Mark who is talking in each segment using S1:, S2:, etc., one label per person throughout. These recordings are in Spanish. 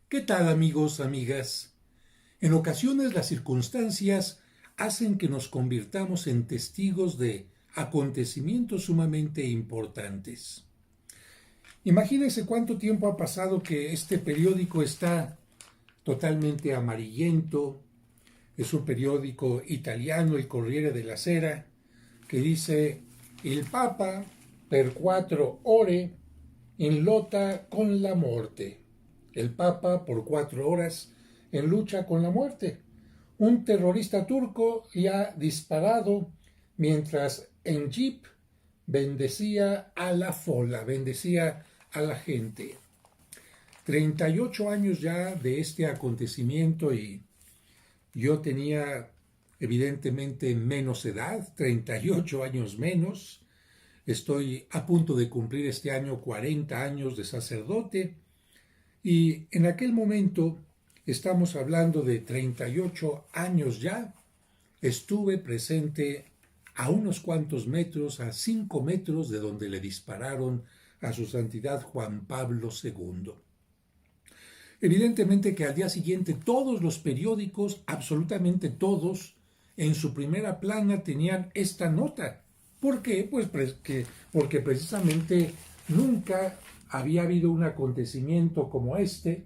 S1: ¿Qué tal amigos, amigas? En ocasiones las circunstancias hacen que nos convirtamos en testigos de acontecimientos sumamente importantes. Imagínense cuánto tiempo ha pasado que este periódico está totalmente amarillento. Es un periódico italiano, el Corriere della Sera, que dice: "Il Papa per 4 ore in lotta con la muerte". El Papa por 4 horas en lucha con la muerte. Un terrorista turco le ha disparado mientras en jeep bendecía a la folla, bendecía a la gente. 38 años ya de este acontecimiento y yo tenía evidentemente menos edad, 38 años menos. Estoy a punto de cumplir este año 40 años de sacerdote y en aquel momento, estamos hablando de 38 años ya, estuve presente a unos cuantos metros, a 5 metros de donde le dispararon a su santidad Juan Pablo II. Evidentemente que al día siguiente todos los periódicos, absolutamente todos, en su primera plana tenían esta nota. ¿Por qué? Porque precisamente nunca había habido un acontecimiento como este.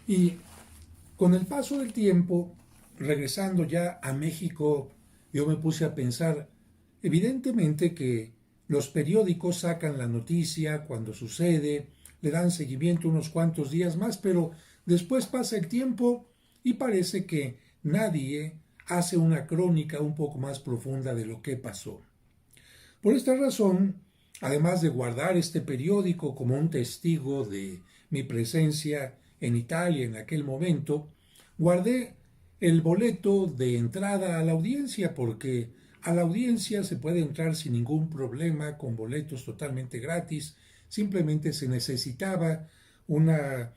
S1: Y con el paso del tiempo, regresando ya a México, yo me puse a pensar, evidentemente que los periódicos sacan la noticia cuando sucede, le dan seguimiento unos cuantos días más, pero después pasa el tiempo y parece que nadie hace una crónica un poco más profunda de lo que pasó. Por esta razón, además de guardar este periódico como un testigo de mi presencia en Italia en aquel momento, guardé el boleto de entrada a la audiencia, porque a la audiencia se puede entrar sin ningún problema con boletos totalmente gratis. Simplemente se necesitaba una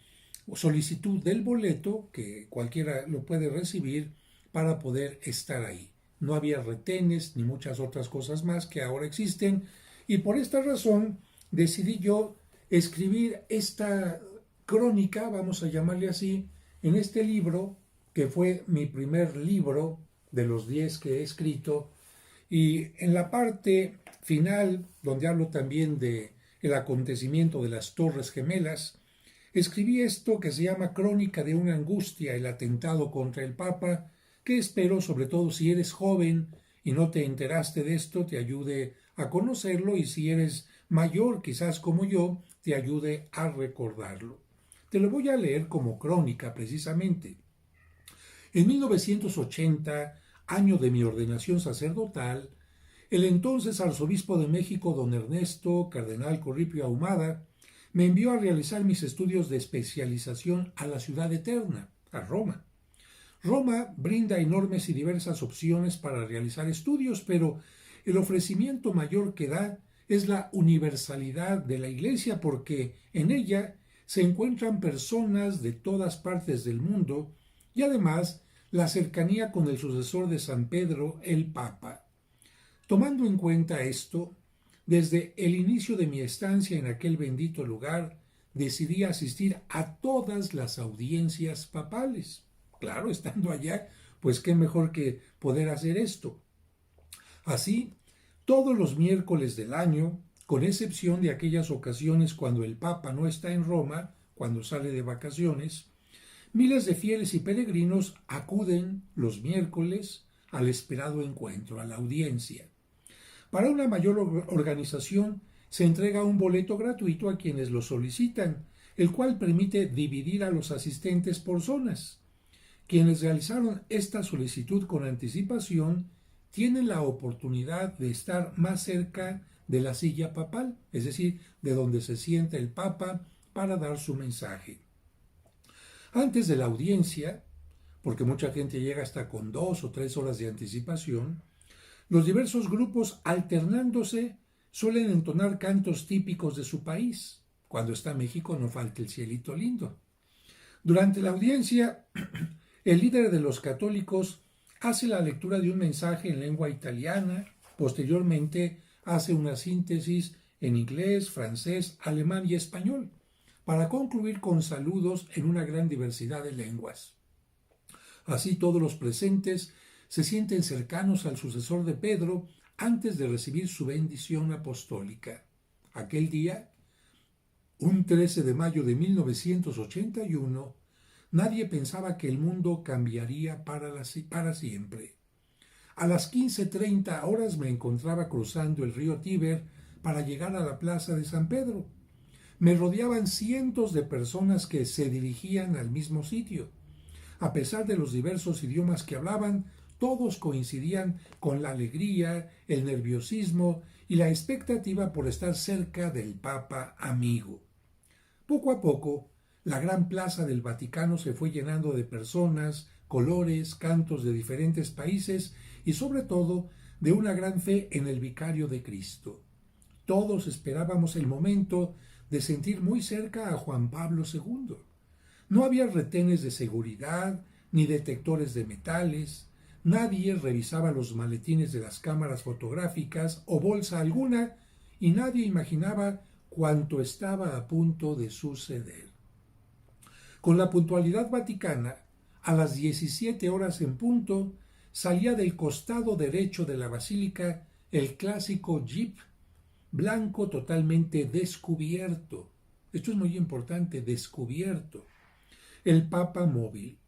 S1: solicitud del boleto, que cualquiera lo puede recibir, para poder estar ahí. No había retenes ni muchas otras cosas más que ahora existen, y por esta razón decidí yo escribir esta crónica, vamos a llamarle así, en este libro, que fue mi primer libro de los 10 que he escrito, y en la parte final, donde hablo también de el acontecimiento de las Torres Gemelas, escribí esto que se llama Crónica de una angustia, el atentado contra el Papa, que espero, sobre todo si eres joven y no te enteraste de esto, te ayude a conocerlo, y si eres mayor, quizás como yo, te ayude a recordarlo. Te lo voy a leer como crónica precisamente. En 1980, año de mi ordenación sacerdotal, el entonces arzobispo de México, don Ernesto Cardenal Corripio Ahumada, me envió a realizar mis estudios de especialización a la ciudad eterna, a Roma. Roma brinda enormes y diversas opciones para realizar estudios, pero el ofrecimiento mayor que da es la universalidad de la Iglesia, porque en ella se encuentran personas de todas partes del mundo y además la cercanía con el sucesor de San Pedro, el Papa. Tomando en cuenta esto, desde el inicio de mi estancia en aquel bendito lugar, decidí asistir a todas las audiencias papales. Claro, estando allá, pues qué mejor que poder hacer esto. Así, todos los miércoles del año, con excepción de aquellas ocasiones cuando el Papa no está en Roma, cuando sale de vacaciones, miles de fieles y peregrinos acuden los miércoles al esperado encuentro, a la audiencia. Para una mayor organización se entrega un boleto gratuito a quienes lo solicitan, el cual permite dividir a los asistentes por zonas. Quienes realizaron esta solicitud con anticipación tienen la oportunidad de estar más cerca de la silla papal, es decir, de donde se sienta el Papa para dar su mensaje. Antes de la audiencia, porque mucha gente llega hasta con 2 o 3 horas de anticipación, los diversos grupos, alternándose, suelen entonar cantos típicos de su país. Cuando está México no falta el cielito lindo. Durante la audiencia, el líder de los católicos hace la lectura de un mensaje en lengua italiana, posteriormente hace una síntesis en inglés, francés, alemán y español. para concluir con saludos en una gran diversidad de lenguas. Así todos los presentes se sienten cercanos al sucesor de Pedro antes de recibir su bendición apostólica. Aquel día, un 13 de mayo de 1981, nadie pensaba que el mundo cambiaría para siempre. A las 15:30 horas me encontraba cruzando el río Tíber para llegar a la plaza de San Pedro. Me rodeaban cientos de personas que se dirigían al mismo sitio. A pesar de los diversos idiomas que hablaban, todos coincidían con la alegría, el nerviosismo y la expectativa por estar cerca del Papa amigo. Poco a poco, la gran plaza del Vaticano se fue llenando de personas, colores, cantos de diferentes países y sobre todo de una gran fe en el Vicario de Cristo. Todos esperábamos el momento de sentir muy cerca a Juan Pablo II. No había retenes de seguridad ni detectores de metales, nadie revisaba los maletines de las cámaras fotográficas o bolsa alguna y nadie imaginaba cuánto estaba a punto de suceder. Con la puntualidad vaticana, a las 17 horas en punto, salía del costado derecho de la basílica el clásico jeep blanco totalmente descubierto. Esto es muy importante, descubierto. El Papa móvil.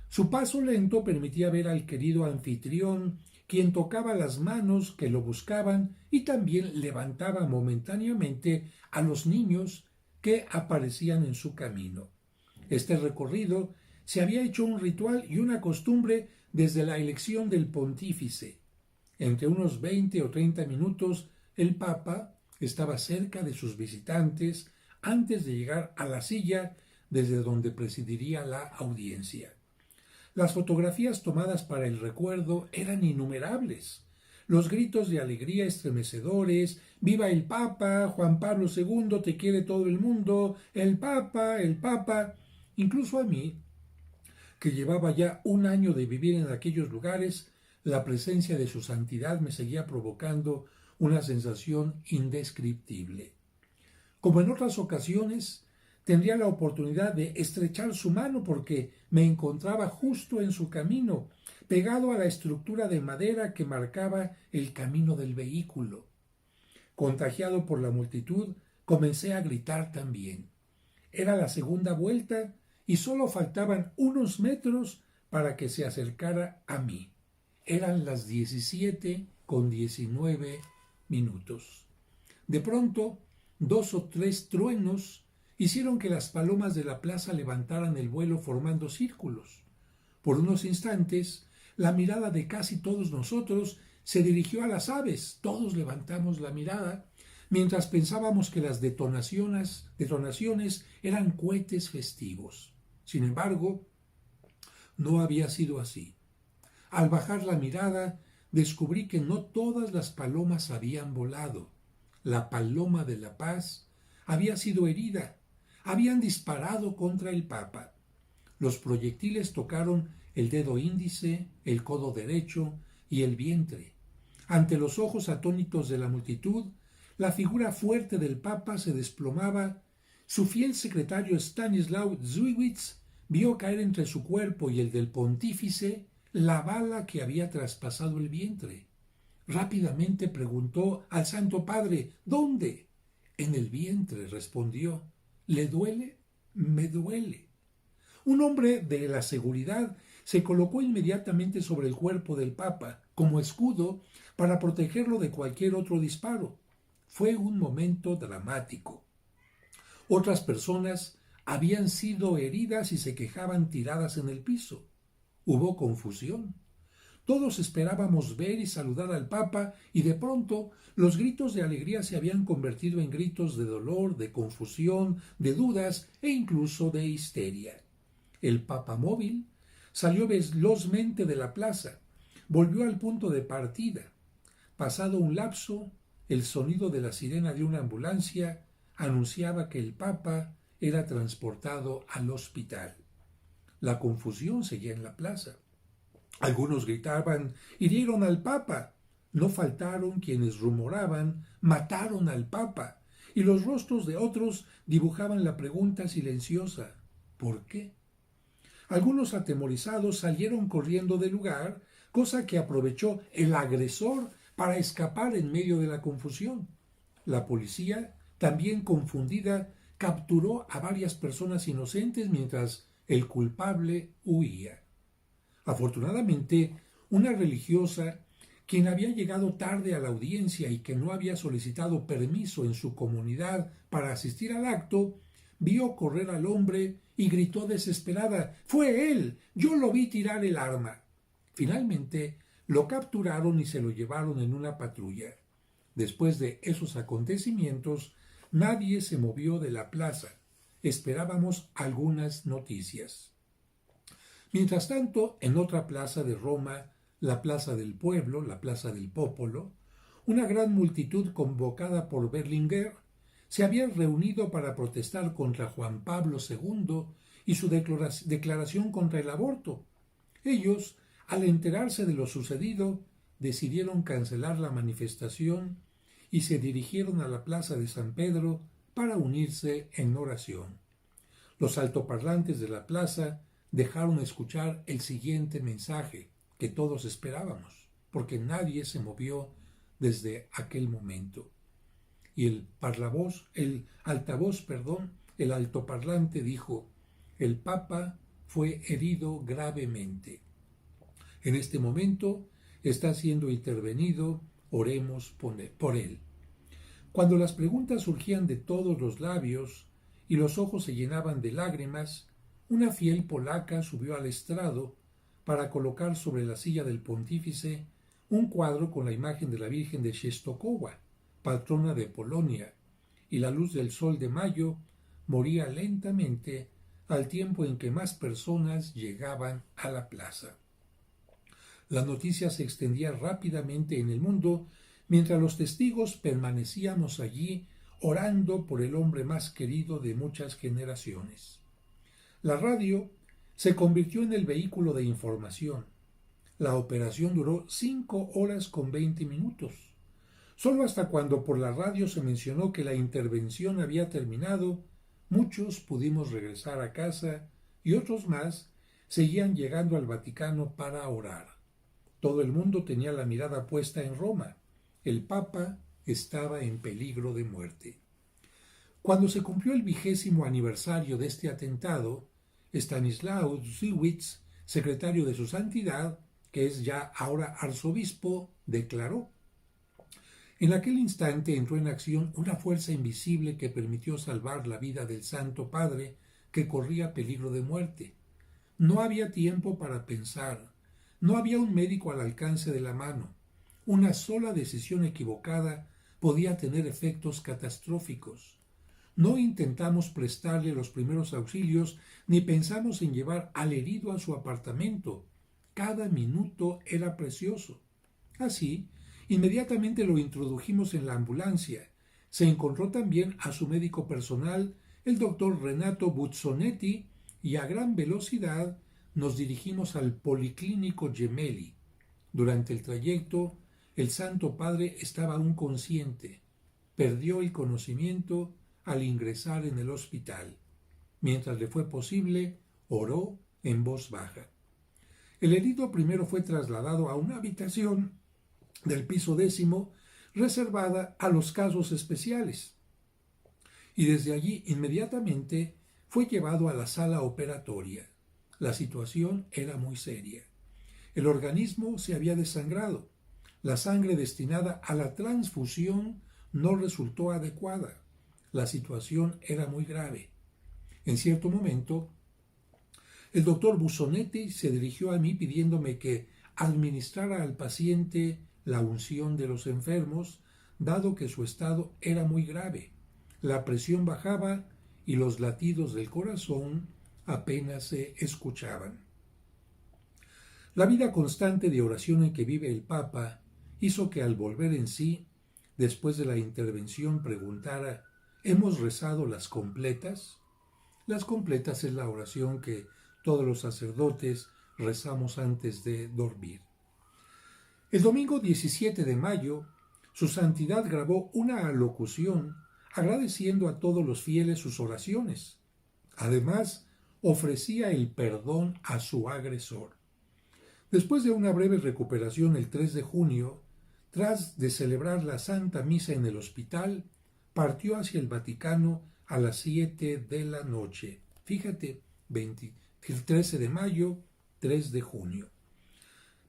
S1: Su paso lento permitía ver al querido anfitrión, quien tocaba las manos que lo buscaban y también levantaba momentáneamente a los niños que aparecían en su camino. Este recorrido se había hecho un ritual y una costumbre desde la elección del pontífice. Entre unos 20 o 30 minutos, el Papa estaba cerca de sus visitantes antes de llegar a la silla desde donde presidiría la audiencia. Las fotografías tomadas para el recuerdo eran innumerables. Los gritos de alegría estremecedores, ¡viva el Papa! Juan Pablo II, te quiere todo el mundo, el Papa, el Papa. Incluso a mí, que llevaba ya un año de vivir en aquellos lugares, la presencia de su santidad me seguía provocando una sensación indescriptible. Como en otras ocasiones, tendría la oportunidad de estrechar su mano porque me encontraba justo en su camino, pegado a la estructura de madera que marcaba el camino del vehículo. Contagiado por la multitud, comencé a gritar también. Era la segunda vuelta y solo faltaban unos metros para que se acercara a mí. Eran las 17:19. De pronto, 2 o 3 truenos hicieron que las palomas de la plaza levantaran el vuelo formando círculos. Por unos instantes, la mirada de casi todos nosotros se dirigió a las aves. Todos levantamos la mirada, mientras pensábamos que las detonaciones eran cohetes festivos. Sin embargo, no había sido así. Al bajar la mirada, descubrí que no todas las palomas habían volado. La paloma de la paz había sido herida. Habían disparado contra el Papa. Los proyectiles tocaron el dedo índice, el codo derecho y el vientre. Ante los ojos atónitos de la multitud, la figura fuerte del Papa se desplomaba. Su fiel secretario Stanislaw Zwiewicz vio caer entre su cuerpo y el del pontífice la bala que había traspasado el vientre. Rápidamente preguntó al Santo Padre: ¿dónde? En el vientre, respondió. ¿Le duele? Me duele. Un hombre de la seguridad se colocó inmediatamente sobre el cuerpo del Papa como escudo para protegerlo de cualquier otro disparo. Fue un momento dramático. Otras personas habían sido heridas y se quejaban tiradas en el piso. Hubo confusión. Todos esperábamos ver y saludar al Papa y de pronto los gritos de alegría se habían convertido en gritos de dolor, de confusión, de dudas e incluso de histeria. El Papa móvil salió velozmente de la plaza, volvió al punto de partida. Pasado un lapso, el sonido de la sirena de una ambulancia anunciaba que el Papa era transportado al hospital. La confusión seguía en la plaza. Algunos gritaban: «¡Hirieron al Papa!». No faltaron quienes rumoraban: «¡Mataron al Papa!». y los rostros de otros dibujaban la pregunta silenciosa: ¿por qué? Algunos atemorizados salieron corriendo del lugar, cosa que aprovechó el agresor para escapar en medio de la confusión. La policía, también confundida, capturó a varias personas inocentes mientras el culpable huía. Afortunadamente, una religiosa, quien había llegado tarde a la audiencia y que no había solicitado permiso en su comunidad para asistir al acto, vio correr al hombre y gritó desesperada: «¡Fue él! ¡Yo lo vi tirar el arma!». Finalmente lo capturaron y se lo llevaron en una patrulla. Después de esos acontecimientos, nadie se movió de la plaza. Esperábamos algunas noticias. Mientras tanto, en otra plaza de Roma, la Plaza del Pueblo, la Plaza del Popolo, una gran multitud convocada por Berlinguer se había reunido para protestar contra Juan Pablo II y su declaración contra el aborto. Ellos, al enterarse de lo sucedido, decidieron cancelar la manifestación y se dirigieron a la Plaza de San Pedro para unirse en oración. Los altoparlantes de la plaza dejaron escuchar el siguiente mensaje que todos esperábamos, porque nadie se movió desde aquel momento. Y el altoparlante dijo: «El Papa fue herido gravemente. En este momento está siendo intervenido, oremos por él». Cuando las preguntas surgían de todos los labios y los ojos se llenaban de lágrimas, una fiel polaca subió al estrado para colocar sobre la silla del pontífice un cuadro con la imagen de la Virgen de Częstochowa, patrona de Polonia, y la luz del sol de mayo moría lentamente al tiempo en que más personas llegaban a la plaza. La noticia se extendía rápidamente en el mundo mientras los testigos permanecíamos allí orando por el hombre más querido de muchas generaciones. La radio se convirtió en el vehículo de información. La operación duró 5 horas con 20 minutos. Solo hasta cuando por la radio se mencionó que la intervención había terminado, muchos pudimos regresar a casa y otros más seguían llegando al Vaticano para orar. Todo el mundo tenía la mirada puesta en Roma. El Papa estaba en peligro de muerte. Cuando se cumplió el 20º aniversario de este atentado, Stanislaw Dziwisz, secretario de su santidad, que es ya ahora arzobispo, declaró: «En aquel instante entró en acción una fuerza invisible que permitió salvar la vida del Santo Padre, que corría peligro de muerte. No había tiempo para pensar, no había un médico al alcance de la mano. Una sola decisión equivocada podía tener efectos catastróficos. No intentamos prestarle los primeros auxilios ni pensamos en llevar al herido a su apartamento. Cada minuto era precioso. Así, inmediatamente lo introdujimos en la ambulancia. Se encontró también a su médico personal, el doctor Renato Buzzonetti, y a gran velocidad nos dirigimos al Policlínico Gemelli. Durante el trayecto, el Santo Padre estaba aún consciente. Perdió el conocimiento al ingresar en el hospital. Mientras le fue posible, oró en voz baja. El herido primero fue trasladado a una habitación del piso 10º reservada a los casos especiales, y desde allí inmediatamente fue llevado a la sala operatoria. La situación era muy seria. El organismo se había desangrado. La sangre destinada a la transfusión no resultó adecuada. La situación era muy grave. En cierto momento, el doctor Buzzonetti se dirigió a mí pidiéndome que administrara al paciente la unción de los enfermos, dado que su estado era muy grave. La presión bajaba y los latidos del corazón apenas se escuchaban. La vida constante de oración en que vive el Papa hizo que al volver en sí, después de la intervención, preguntara: ¿hemos rezado las completas? Las completas es la oración que todos los sacerdotes rezamos antes de dormir. El domingo 17 de mayo, su santidad grabó una alocución agradeciendo a todos los fieles sus oraciones. Además, ofrecía el perdón a su agresor. Después de una breve recuperación el 3 de junio, tras de celebrar la Santa Misa en el hospital, partió hacia el Vaticano a las 7 de la noche. Fíjate, el 13 de mayo, 3 de junio.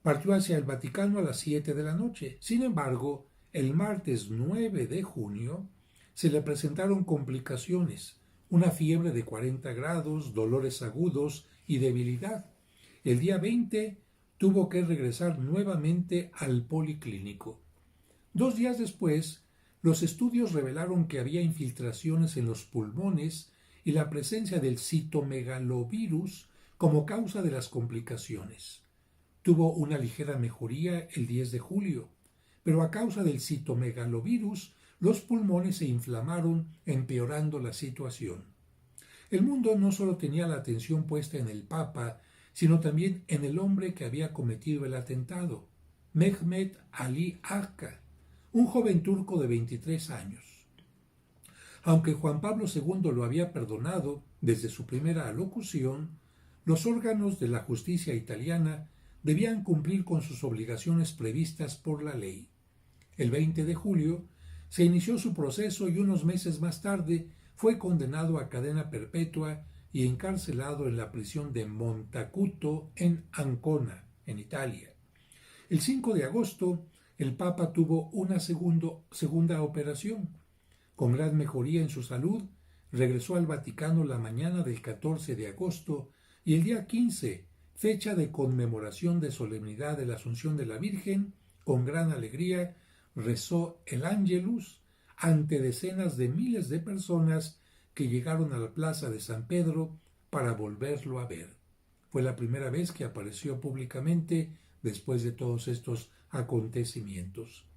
S1: Partió hacia el Vaticano a las 7 de la noche. Sin embargo, el martes 9 de junio se le presentaron complicaciones, una fiebre de 40 grados, dolores agudos y debilidad. El día 20 tuvo que regresar nuevamente al policlínico. 2 días después, los estudios revelaron que había infiltraciones en los pulmones y la presencia del citomegalovirus como causa de las complicaciones. Tuvo una ligera mejoría el 10 de julio, pero a causa del citomegalovirus, los pulmones se inflamaron, empeorando la situación. El mundo no solo tenía la atención puesta en el Papa, sino también en el hombre que había cometido el atentado, Mehmet Ali Agca, un joven turco de 23 años. Aunque Juan Pablo II lo había perdonado desde su primera alocución, los órganos de la justicia italiana debían cumplir con sus obligaciones previstas por la ley. El 20 de julio se inició su proceso y unos meses más tarde fue condenado a cadena perpetua y encarcelado en la prisión de Montacuto en Ancona, en Italia. El 5 de agosto, el Papa tuvo una segunda operación. Con gran mejoría en su salud, regresó al Vaticano la mañana del 14 de agosto y el día 15, fecha de conmemoración de solemnidad de la Asunción de la Virgen, con gran alegría rezó el Ángelus ante decenas de miles de personas que llegaron a la plaza de San Pedro para volverlo a ver. Fue la primera vez que apareció públicamente después de todos estos acontecimientos.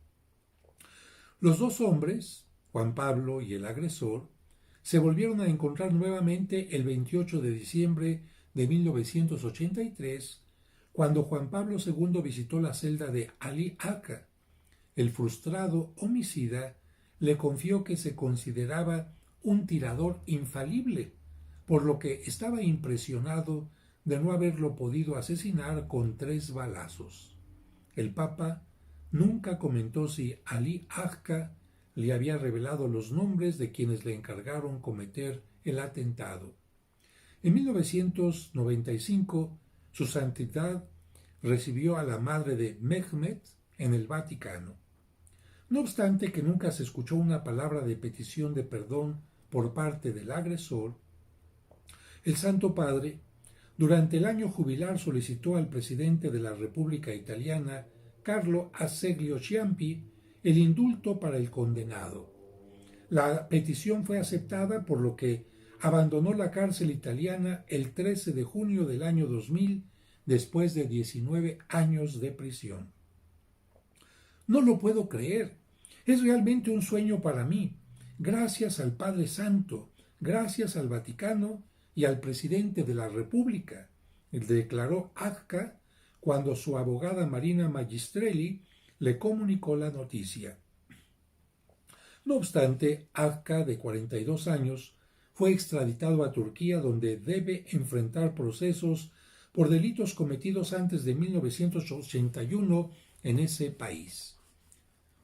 S1: Los dos hombres, Juan Pablo y el agresor, se volvieron a encontrar nuevamente el 28 de diciembre de 1983, cuando Juan Pablo II visitó la celda de Ali Agca. El frustrado homicida le confió que se consideraba un tirador infalible, por lo que estaba impresionado de no haberlo podido asesinar con 3 balazos. El Papa nunca comentó si Ali Agca le había revelado los nombres de quienes le encargaron cometer el atentado. En 1995, su santidad recibió a la madre de Mehmet en el Vaticano. No obstante que nunca se escuchó una palabra de petición de perdón por parte del agresor, el Santo Padre, durante el año jubilar, solicitó al presidente de la República Italiana, Carlo Azeglio Ciampi, el indulto para el condenado. La petición fue aceptada, por lo que abandonó la cárcel italiana el 13 de junio del año 2000, después de 19 años de prisión. No lo puedo creer. Es realmente un sueño para mí. Gracias al Padre Santo, gracias al Vaticano y al presidente de la República, declaró Agca cuando su abogada Marina Magistrelli le comunicó la noticia. No obstante, Agca, de 42 años, fue extraditado a Turquía, donde debe enfrentar procesos por delitos cometidos antes de 1981 en ese país.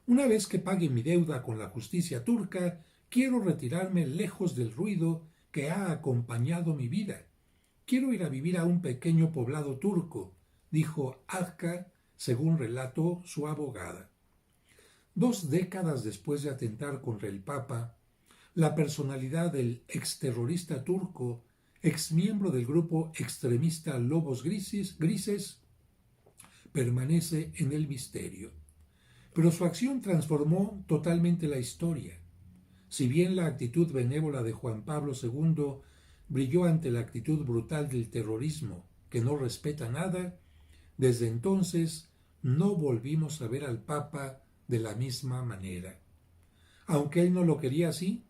S1: Una vez que pague mi deuda con la justicia turca, quiero retirarme lejos del ruido que ha acompañado mi vida. Quiero ir a vivir a un pequeño poblado turco, dijo Agca, según relató su abogada. 2 décadas después de atentar contra el Papa, la personalidad del exterrorista turco, exmiembro del grupo extremista Lobos Grises, permanece en el misterio. Pero su acción transformó totalmente la historia. Si bien la actitud benévola de Juan Pablo II brilló ante la actitud brutal del terrorismo, que no respeta nada, desde entonces no volvimos a ver al Papa de la misma manera. Aunque él no lo quería así,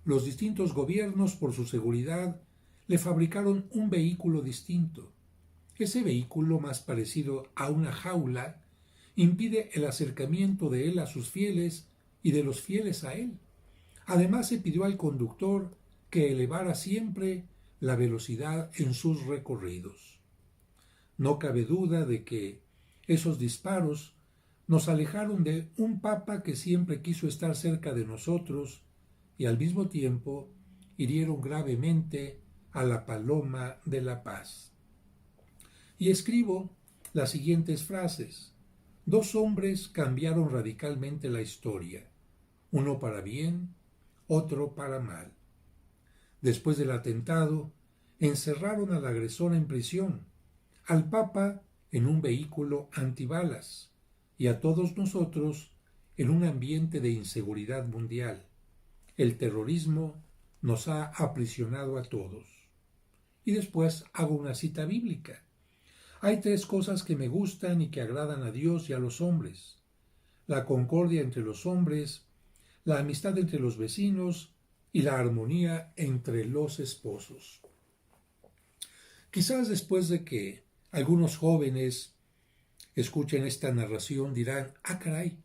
S1: los distintos gobiernos, por su seguridad, le fabricaron un vehículo distinto. Ese vehículo, más parecido a una jaula, impide el acercamiento de él a sus fieles y de los fieles a él. Además se pidió al conductor que elevara siempre la velocidad en sus recorridos. No cabe duda de que esos disparos nos alejaron de un papa que siempre quiso estar cerca de nosotros y al mismo tiempo hirieron gravemente a la paloma de la paz. Y escribo las siguientes frases. Dos hombres cambiaron radicalmente la historia, uno para bien, otro para mal. Después del atentado, encerraron al agresor en prisión, al Papa en un vehículo antibalas y a todos nosotros en un ambiente de inseguridad mundial. El terrorismo nos ha aprisionado a todos. Y después hago una cita bíblica. Hay tres cosas que me gustan y que agradan a Dios y a los hombres: la concordia entre los hombres, la amistad entre los vecinos y la armonía entre los esposos. Quizás después de que algunos jóvenes escuchen esta narración dirán: ah, caray,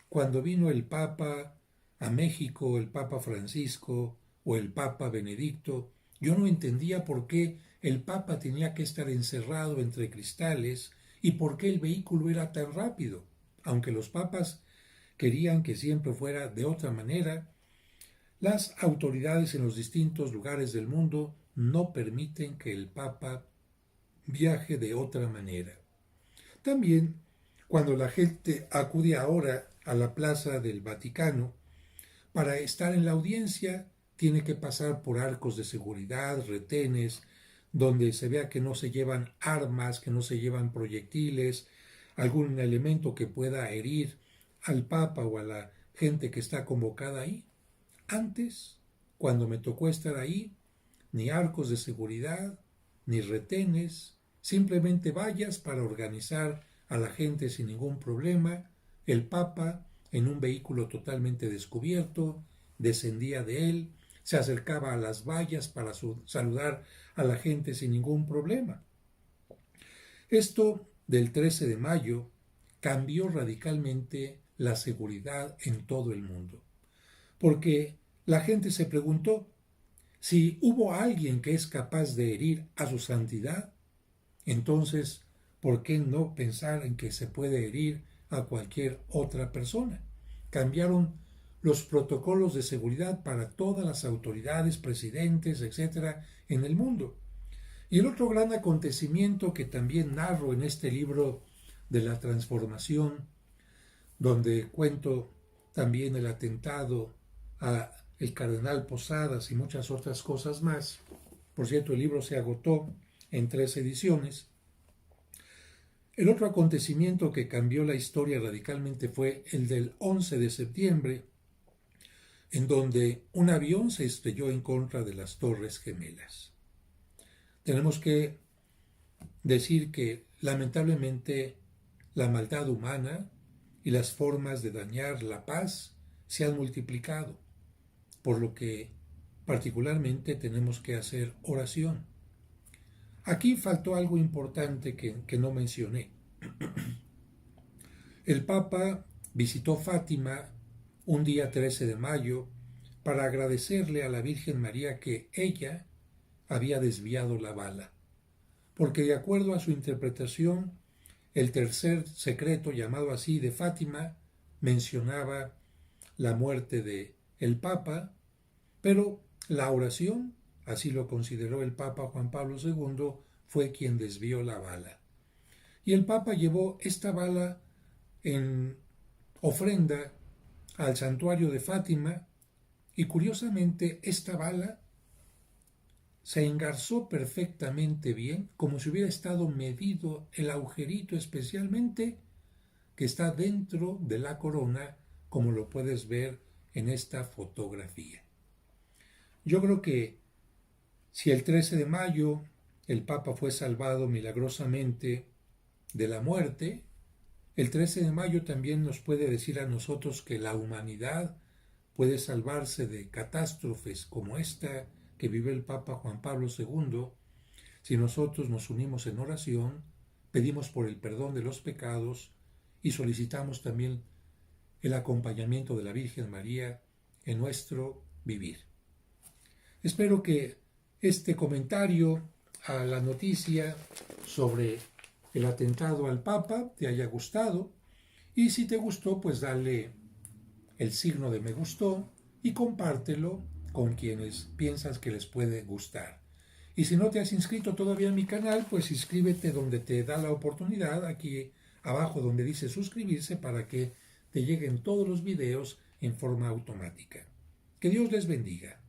S1: cuando vino el Papa a México, el Papa Francisco o el Papa Benedicto, yo no entendía por qué el Papa tenía que estar encerrado entre cristales y por qué el vehículo era tan rápido. Aunque los papas querían que siempre fuera de otra manera, las autoridades en los distintos lugares del mundo no permiten que el Papa viaje de otra manera. También, cuando la gente acude ahora a la plaza del Vaticano, para estar en la audiencia tiene que pasar por arcos de seguridad, retenes, donde se vea que no se llevan armas, que no se llevan proyectiles, algún elemento que pueda herir al Papa o a la gente que está convocada ahí. Antes, cuando me tocó estar ahí, ni arcos de seguridad, ni retenes, simplemente vallas para organizar a la gente sin ningún problema. El Papa, en un vehículo totalmente descubierto, descendía de él, se acercaba a las vallas para saludar a la gente sin ningún problema. Esto del 13 de mayo cambió radicalmente la seguridad en todo el mundo, porque la gente se preguntó: si hubo alguien que es capaz de herir a su santidad, entonces, ¿por qué no pensar en que se puede herir a cualquier otra persona? Cambiaron los protocolos de seguridad para todas las autoridades, presidentes, etcétera, en el mundo. Y el otro gran acontecimiento que también narro en este libro de la transformación, donde cuento también el atentado a el cardenal Posadas y muchas otras cosas más. Por cierto, el libro se agotó en 3 ediciones. El otro acontecimiento que cambió la historia radicalmente fue el del 11 de septiembre, en donde un avión se estrelló en contra de las Torres Gemelas. Tenemos que decir que, lamentablemente, la maldad humana y las formas de dañar la paz se han multiplicado, por lo que particularmente tenemos que hacer oración. Aquí faltó algo importante que no mencioné. El Papa visitó Fátima un día 13 de mayo para agradecerle a la Virgen María que ella había desviado la bala, porque de acuerdo a su interpretación, el tercer secreto, llamado así, de Fátima, mencionaba la muerte de el Papa, pero la oración, así lo consideró el Papa Juan Pablo II, fue quien desvió la bala. Y el Papa llevó esta bala en ofrenda al santuario de Fátima, y curiosamente esta bala se engarzó perfectamente bien, como si hubiera estado medido el agujerito especialmente que está dentro de la corona, como lo puedes ver en esta fotografía. Yo creo que si el 13 de mayo el Papa fue salvado milagrosamente de la muerte, el 13 de mayo también nos puede decir a nosotros que la humanidad puede salvarse de catástrofes como esta que vive el Papa Juan Pablo II si nosotros nos unimos en oración, pedimos por el perdón de los pecados y solicitamos también el acompañamiento de la Virgen María en nuestro vivir. Espero que este comentario a la noticia sobre el atentado al Papa te haya gustado, y si te gustó, pues dale el signo de me gustó y compártelo con quienes piensas que les puede gustar. Y si no te has inscrito todavía a mi canal, pues inscríbete donde te da la oportunidad, aquí abajo donde dice suscribirse, para que te lleguen todos los videos en forma automática. Que Dios les bendiga.